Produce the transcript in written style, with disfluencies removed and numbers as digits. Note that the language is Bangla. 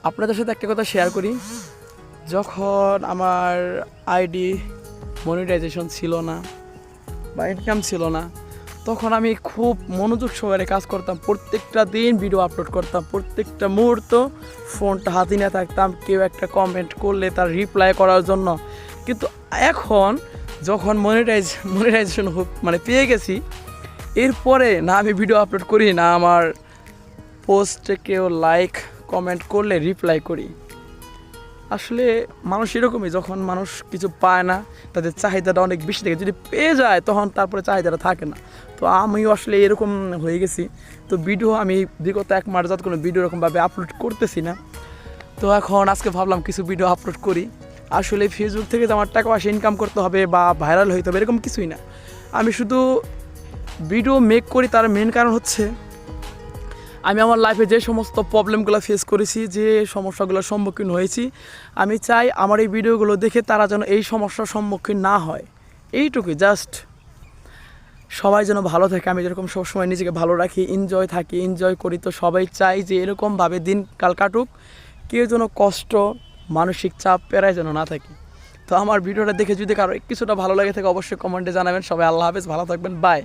আপনাদের সাথে একটা কথা শেয়ার করি। যখন আমার আইডি মনিটাইজেশন ছিল না বা ইনকাম ছিল না, তখন আমি খুব মনোযোগ সহকারে কাজ করতাম। প্রত্যেকটা দিন ভিডিও আপলোড করতাম, প্রত্যেকটা মুহূর্ত ফোনটা হাতে নিয়ে থাকতাম কেউ একটা কমেন্ট করলে তার রিপ্লাই করার জন্য। কিন্তু এখন যখন মনিটাইজেশন মানে পেয়ে গেছি, এরপরে না আমি ভিডিও আপলোড করি, না আমার পোস্টে কেউ লাইক কমেন্ট করলে রিপ্লাই করি। আসলে মানুষ এরকমই, যখন মানুষ কিছু পায় না তাদের চাহিদাটা অনেক বেশি থাকে, যদি পেয়ে যায় তখন তারপরে চাহিদাটা থাকে না। তো আমিও আসলে এরকম হয়ে গেছি। তো ভিডিও আমি বিগত 1 মাস যাত কোনো ভিডিও এরকমভাবে আপলোড করতেছি না। তো এখন আজকে ভাবলাম কিছু ভিডিও আপলোড করি। আসলে ফেসবুক থেকে যে আমার টাকা পয়সা ইনকাম করতে হবে বা ভাইরাল হইতে হবে এরকম কিছুই না। আমি শুধু ভিডিও মেক করি, তার মেন কারণ হচ্ছে আমি আমার লাইফে যে সমস্ত প্রবলেমগুলো ফেস করেছি, যে সমস্যাগুলোর সম্মুখীন হয়েছি, আমি চাই আমার এই ভিডিওগুলো দেখে তারা যেন এই সমস্যার সম্মুখীন না হয়। এইটুকুই, জাস্ট সবাই যেন ভালো থাকে। আমি যেরকম সবসময় নিজেকে ভালো রাখি, এনজয় করি, তো সবাই চাই যে এরকমভাবে দিনকাল কাটুক, কেউ যেন কষ্ট, মানসিক চাপ পেরায় যেন না থাকে। তো আমার ভিডিওটা দেখে যদি কারো কিছুটা ভালো লাগে থাকে অবশ্যই কমেন্টে জানাবেন। সবাই আল্লাহ হাফেজ, ভালো থাকবেন, বাই।